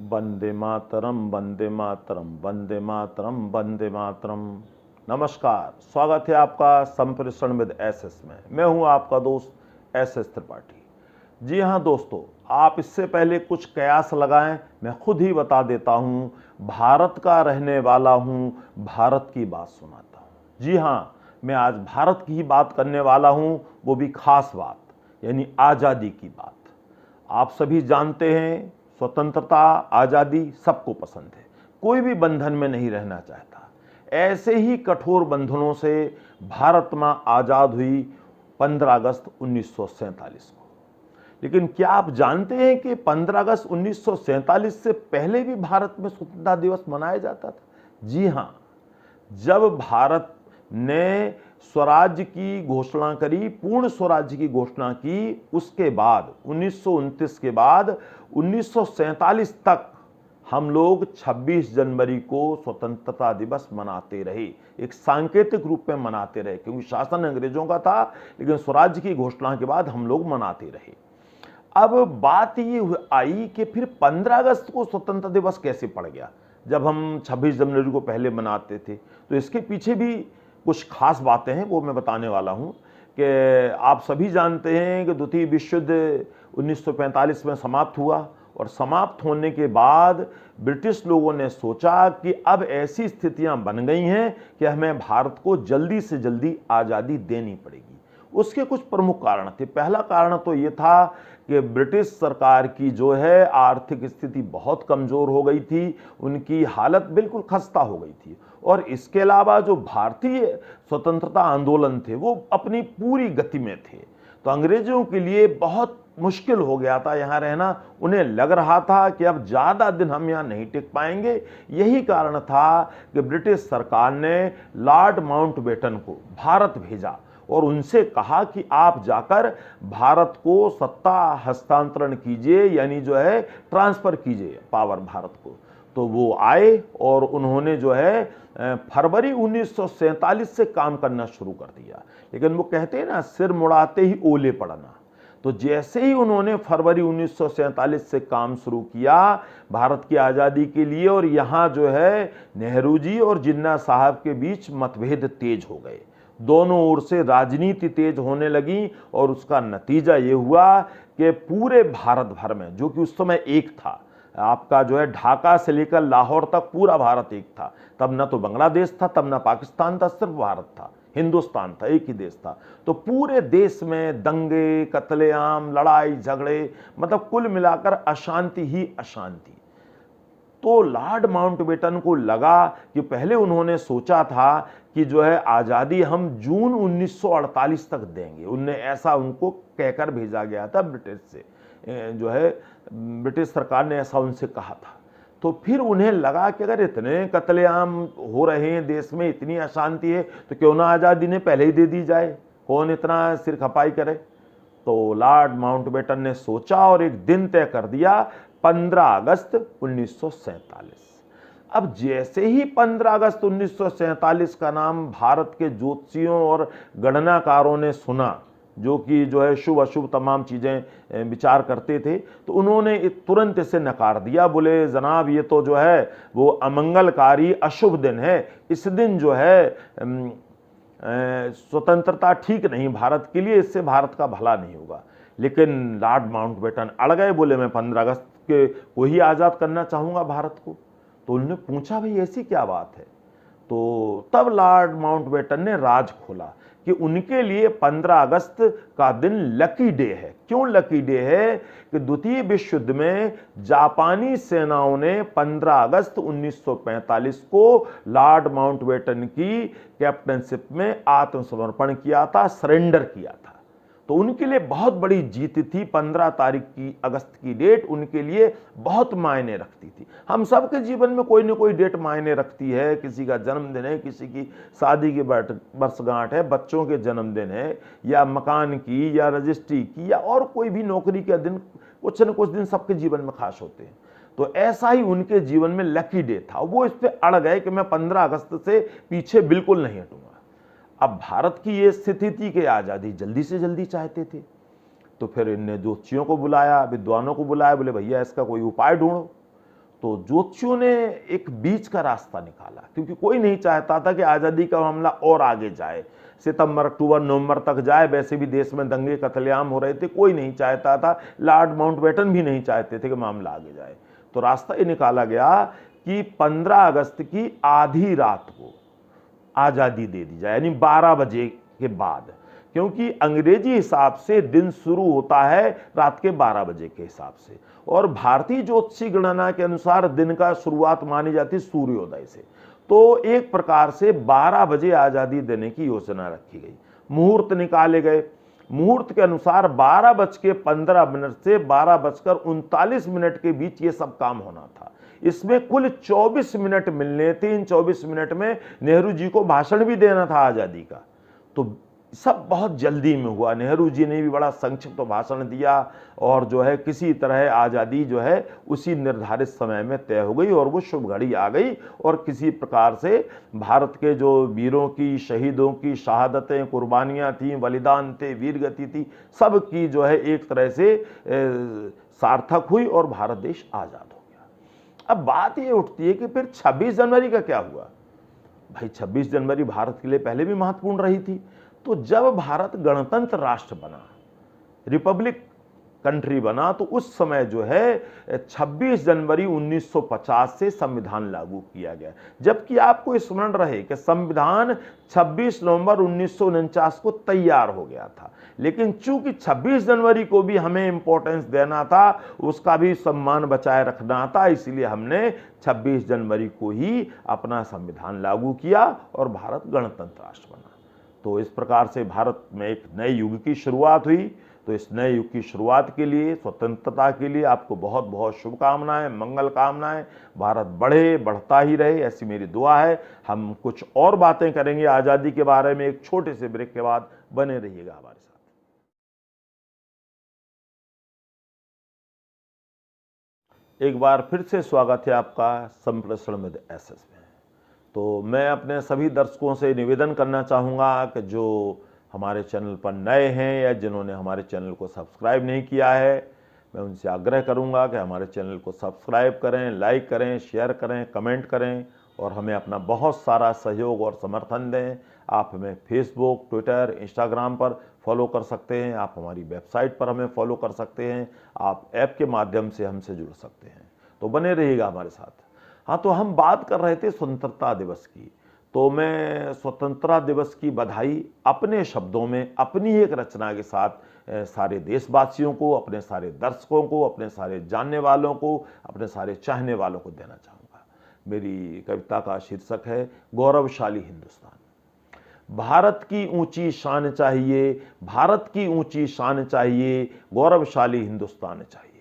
वंदे मातरम, वंदे मातरम, वंदे मातरम, वंदे मातरम। नमस्कार, स्वागत है आपका संप्रेषण विद एसएस में। मैं हूं आपका दोस्त एसएस त्रिपाठी। जी हां दोस्तों, आप इससे पहले कुछ कयास लगाएं, मैं खुद ही बता देता हूं। भारत का रहने वाला हूं, भारत की बात सुनाता हूं। जी हां, मैं आज भारत की ही बात करने वाला हूं, वो भी खास बात, यानी आज़ादी की बात। आप सभी जानते हैं, स्वतंत्रता आज़ादी सबको पसंद है, कोई भी बंधन में नहीं रहना चाहता। ऐसे ही कठोर बंधनों से भारत माँ आज़ाद हुई 15 अगस्त 1947 को। लेकिन क्या आप जानते हैं कि 15 अगस्त 1947 से पहले भी भारत में स्वतंत्रता दिवस मनाया जाता था? जी हाँ, जब भारत ने स्वराज्य की घोषणा करी, पूर्ण स्वराज्य की घोषणा की, उसके बाद 1929 के बाद 1947 तक हम लोग 26 जनवरी को स्वतंत्रता दिवस मनाते रहे। एक सांकेतिक रूप में मनाते रहे, क्योंकि शासन अंग्रेजों का था, लेकिन स्वराज्य की घोषणा के बाद हम लोग मनाते रहे। अब बात ये आई कि फिर 15 अगस्त को स्वतंत्रता दिवस कैसे पड़ गया, जब हम 26 जनवरी को पहले मनाते थे। तो इसके पीछे भी कुछ खास बातें हैं, वो मैं बताने वाला हूं। कि आप सभी जानते हैं कि द्वितीय विश्व युद्ध 1945 में समाप्त हुआ, और समाप्त होने के बाद ब्रिटिश लोगों ने सोचा कि अब ऐसी स्थितियां बन गई हैं कि हमें भारत को जल्दी से जल्दी आज़ादी देनी पड़ेगी। उसके कुछ प्रमुख कारण थे। पहला कारण तो ये था कि ब्रिटिश सरकार की जो है आर्थिक स्थिति बहुत कमज़ोर हो गई थी, उनकी हालत बिल्कुल खस्ता हो गई थी। और इसके अलावा जो भारतीय स्वतंत्रता आंदोलन थे वो अपनी पूरी गति में थे, तो अंग्रेजों के लिए बहुत मुश्किल हो गया था यहाँ रहना। उन्हें लग रहा था कि अब ज़्यादा दिन हम यहाँ नहीं टिक पाएंगे। यही कारण था कि ब्रिटिश सरकार ने लॉर्ड माउंटबेटन को भारत भेजा और उनसे कहा कि आप जाकर भारत को सत्ता हस्तांतरण कीजिए, यानी जो है ट्रांसफ़र कीजिए पावर भारत को। तो वो आए और उन्होंने जो है फरवरी 1947 से काम करना शुरू कर दिया। लेकिन वो कहते हैं ना, सिर मुड़ाते ही ओले पड़ना। तो जैसे ही उन्होंने फरवरी 1947 से काम शुरू किया भारत की आज़ादी के लिए, और यहाँ जो है नेहरू जी और जिन्ना साहब के बीच मतभेद तेज हो गए, दोनों ओर से राजनीति तेज होने लगी। और उसका नतीजा ये हुआ कि पूरे भारत भर में, जो कि उस समय एक था, आपका जो है ढाका से लेकर लाहौर तक पूरा भारत एक था। तब ना तो बांग्लादेश था, तब ना पाकिस्तान था, सिर्फ भारत था, हिंदुस्तान था, एक ही देश था। तो पूरे देश में दंगे, कत्लेआम, लड़ाई झगड़े, मतलब कुल मिलाकर अशांति ही अशांति। तो लॉर्ड माउंटबेटन को लगा कि पहले उन्होंने सोचा था कि जो है आज़ादी हम जून 1948 तक देंगे, उनने ऐसा उनको कहकर भेजा गया था ब्रिटिश से, जो है ब्रिटिश सरकार ने ऐसा उनसे कहा था। तो फिर उन्हें लगा कि अगर इतने कत्लेआम हो रहे हैं देश में, इतनी अशांति है, तो क्यों ना आज़ादी ने पहले ही दे दी जाए, कौन इतना सिर खपाई करे। तो लॉर्ड माउंटबेटन ने सोचा और एक दिन तय कर दिया, 15 अगस्त 1947। अब जैसे ही 15 अगस्त 1947 का नाम भारत के ज्योतिषियों और गणनाकारों ने सुना, जो कि जो है शुभ अशुभ तमाम चीज़ें विचार करते थे, तो उन्होंने तुरंत इसे नकार दिया। बोले जनाब, ये तो जो है वो अमंगलकारी अशुभ दिन है, इस दिन जो है स्वतंत्रता ठीक नहीं भारत के लिए, इससे भारत का भला नहीं होगा। लेकिन लॉर्ड माउंटबेटन अड़ गए, बोले मैं 15 अगस्त को ही आज़ाद करना चाहूँगा भारत को। तो उन्होंने पूछा, भाई ऐसी क्या बात है? तो तब लॉर्ड माउंटबेटन ने राज खोला कि उनके लिए 15 अगस्त का दिन लकी डे है। क्यों लकी डे है? कि द्वितीय विश्व युद्ध में जापानी सेनाओं ने 15 अगस्त 1945 को लॉर्ड माउंटबेटन की कैप्टनशिप में आत्मसमर्पण किया था, सरेंडर किया था। तो उनके लिए बहुत बड़ी जीत थी। 15 तारीख की अगस्त की डेट उनके लिए बहुत मायने रखती थी। हम सबके जीवन में कोई ना कोई डेट मायने रखती है। किसी का जन्मदिन है, किसी की शादी की वर्षगांठ है, बच्चों के जन्मदिन है, या मकान की, या रजिस्ट्री की, या और कोई भी नौकरी के दिन, कुछ न कुछ दिन सबके जीवन में खास होते हैं। तो ऐसा ही उनके जीवन में लकी डे था। वो इस पर अड़ गए कि मैं 15 अगस्त से पीछे बिल्कुल नहीं हटूंगा। अब भारत की ये स्थिति थी कि आज़ादी जल्दी से जल्दी चाहते थे। तो फिर इनने ज्योतिषियों को बुलाया, विद्वानों को बुलाया, बोले भैया इसका कोई उपाय ढूंढो। तो ज्योतिषियों ने एक बीच का रास्ता निकाला, क्योंकि कोई नहीं चाहता था कि आज़ादी का मामला और आगे जाए, सितंबर, अक्टूबर, नवंबर तक जाए। वैसे भी देश में दंगे कत्लेआम हो रहे थे, कोई नहीं चाहता था, लॉर्ड माउंटबेटन भी नहीं चाहते थे कि मामला आगे जाए। तो रास्ता ये निकाला गया कि 15 अगस्त की आधी रात को आज़ादी दे दी जाए, यानी 12 बजे के बाद, क्योंकि अंग्रेजी हिसाब से दिन शुरू होता है रात के 12 बजे के हिसाब से, और भारतीय ज्योतिषी गणना के अनुसार दिन का शुरुआत मानी जाती सूर्योदय से। तो एक प्रकार से 12 बजे आज़ादी देने की योजना रखी गई। मुहूर्त निकाले गए। मुहूर्त के अनुसार 12:15 से 12:39 के बीच ये सब काम होना था। इसमें कुल 24 मिनट मिलने थे। इन 24 मिनट में नेहरू जी को भाषण भी देना था आज़ादी का। तो सब बहुत जल्दी में हुआ। नेहरू जी ने भी बड़ा संक्षिप्त भाषण दिया, और जो है किसी तरह आज़ादी जो है उसी निर्धारित समय में तय हो गई, और वो शुभ घड़ी आ गई। और किसी प्रकार से भारत के जो वीरों की, शहीदों की शहादतें, कुर्बानियाँ थीं, बलिदान थे, वीरगति थी, सब की जो है एक तरह से सार्थक हुई और भारत देश आज़ाद हो गया। अब बात ये उठती है कि फिर 26 जनवरी का क्या हुआ? भाई 26 जनवरी भारत के लिए पहले भी महत्वपूर्ण रही थी। तो जब भारत गणतंत्र राष्ट्र बना, रिपब्लिक कंट्री बना, तो उस समय जो है 26 जनवरी 1950 से संविधान लागू किया गया। जबकि आपको स्मरण रहे कि संविधान 26 नवंबर 1949 को तैयार हो गया था, लेकिन चूंकि 26 जनवरी को भी हमें इंपॉर्टेंस देना था, उसका भी सम्मान बचाए रखना था, इसलिए हमने 26 जनवरी को ही अपना संविधान लागू किया और भारत गणतंत्र राष्ट्र बना। तो इस प्रकार से भारत में एक नए युग की शुरुआत हुई। तो इस नए युग की शुरुआत के लिए, स्वतंत्रता के लिए आपको बहुत बहुत शुभकामनाएं, मंगल कामनाएं। भारत बढ़े, बढ़ता ही रहे, ऐसी मेरी दुआ है। हम कुछ और बातें करेंगे आज़ादी के बारे में एक छोटे से ब्रेक के बाद। बने रहिएगा हमारे साथ। एक बार फिर से स्वागत है आपका संप्रेषण विद एसएस में। तो मैं अपने सभी दर्शकों से निवेदन करना चाहूँगा कि जो हमारे चैनल पर नए हैं या जिन्होंने हमारे चैनल को सब्सक्राइब नहीं किया है, मैं उनसे आग्रह करूंगा कि हमारे चैनल को सब्सक्राइब करें, लाइक करें, शेयर करें, कमेंट करें और हमें अपना बहुत सारा सहयोग और समर्थन दें। आप हमें फेसबुक, ट्विटर, इंस्टाग्राम पर फॉलो कर सकते हैं। आप हमारी वेबसाइट पर हमें फॉलो कर सकते हैं। आप ऐप के माध्यम से हमसे जुड़ सकते हैं। तो बने रहिएगा हमारे साथ। हाँ, तो हम बात कर रहे थे स्वतंत्रता दिवस की। तो मैं स्वतंत्रता दिवस की बधाई अपने शब्दों में, अपनी एक रचना के साथ सारे देशवासियों को, अपने सारे दर्शकों को, अपने सारे जानने वालों को, अपने सारे चाहने वालों को देना चाहूँगा। मेरी कविता का शीर्षक है गौरवशाली हिंदुस्तान। भारत की ऊंची शान चाहिए, भारत की ऊंची शान चाहिए, गौरवशाली हिंदुस्तान चाहिए।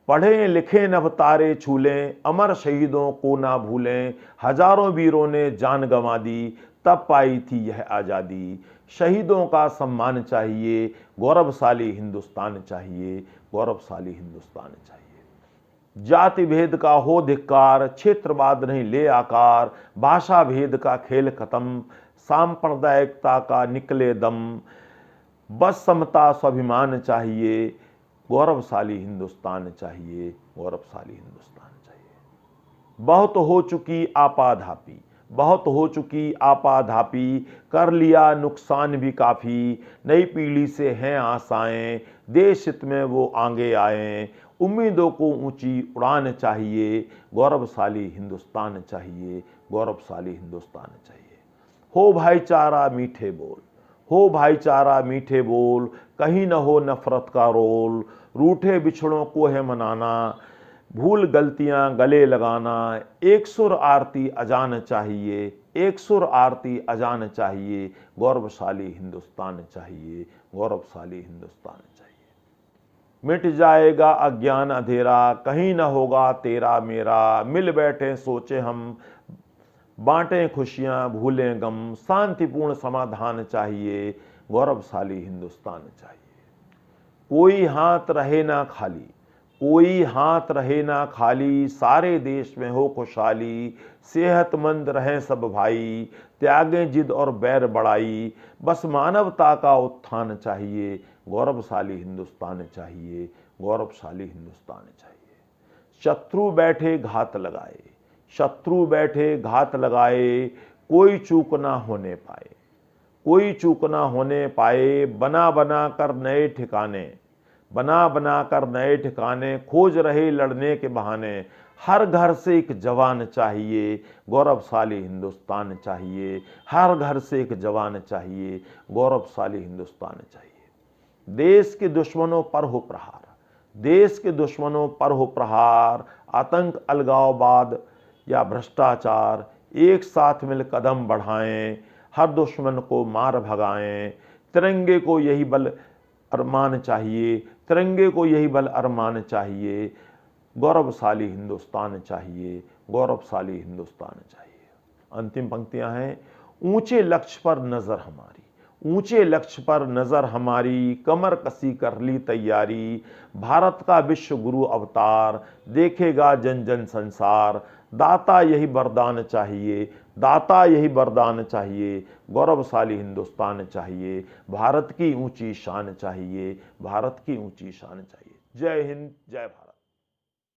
पढ़ें लिखें नभ तारे छू लें, अमर शहीदों को ना भूलें। हजारों वीरों ने जान गंवा दी, तब पाई थी यह आज़ादी। शहीदों का सम्मान चाहिए, गौरवशाली हिंदुस्तान चाहिए, गौरवशाली हिंदुस्तान चाहिए। जाति भेद का हो धिक्कार, क्षेत्रवाद नहीं ले आकार। भाषा भेद का खेल खत्म, सांप्रदायिकता का निकले दम। बस समता स्वाभिमान चाहिए, गौरवशाली हिंदुस्तान चाहिए, गौरवशाली हिंदुस्तान चाहिए। बहुत हो चुकी आपाधापी, बहुत हो चुकी आपाधापी, कर लिया नुकसान भी काफ़ी। नई पीढ़ी से हैं आशाएं, देश हित में वो आगे आए। उम्मीदों को ऊंची उड़ान चाहिए, गौरवशाली हिंदुस्तान चाहिए, गौरवशाली हिंदुस्तान चाहिए। हो भाईचारा मीठे बोल, हो भाईचारा मीठे बोल, कहीं न हो नफरत का रोल। रूठे बिछड़ों को है मनाना, भूल गलतियां गले लगाना। एक सुर आरती अजान चाहिए, एक सुर आरती अजान चाहिए, गौरवशाली हिंदुस्तान चाहिए, गौरवशाली हिंदुस्तान चाहिए। मिट जाएगा अज्ञान अंधेरा, कहीं न होगा तेरा मेरा। मिल बैठे सोचे हम, बांटें खुशियां भूलें गम। शांतिपूर्ण समाधान चाहिए, गौरवशाली हिंदुस्तान चाहिए। कोई हाथ रहे ना खाली, कोई हाथ रहे ना खाली। सारे देश में हो खुशहाली, सेहतमंद रहें सब भाई। त्यागें जिद और बैर बढ़ाई, बस मानवता का उत्थान चाहिए, गौरवशाली हिंदुस्तान चाहिए, गौरवशाली हिंदुस्तान चाहिए। शत्रु बैठे घात लगाए, शत्रु बैठे घात लगाए, कोई चूक ना होने पाए, कोई चूक ना होने पाए। बना बना कर नए ठिकाने, बना बना कर नए ठिकाने, खोज रहे लड़ने के बहाने। हर घर से एक जवान चाहिए, गौरवशाली हिंदुस्तान चाहिए। हर घर से एक जवान चाहिए, गौरवशाली हिंदुस्तान चाहिए। देश के दुश्मनों पर हो प्रहार, देश के दुश्मनों पर हो प्रहार। आतंक, अलगाववाद या भ्रष्टाचार, एक साथ मिल कदम बढ़ाएं, हर दुश्मन को मार भगाएं। तिरंगे को यही बल अरमान चाहिए, तिरंगे को यही बल अरमान चाहिए। गौरवशाली हिंदुस्तान चाहिए, गौरवशाली हिंदुस्तान चाहिए। अंतिम पंक्तियां हैं, ऊंचे लक्ष्य पर नजर हमारी, ऊंचे लक्ष्य पर नजर हमारी, कमर कसी कर ली तैयारी। भारत का विश्व गुरु अवतार, देखेगा जन जन संसार। दाता यही वरदान चाहिए, दाता यही वरदान चाहिए। गौरवशाली हिंदुस्तान चाहिए, भारत की ऊंची शान चाहिए, भारत की ऊंची शान चाहिए। जय हिंद, जय भारत।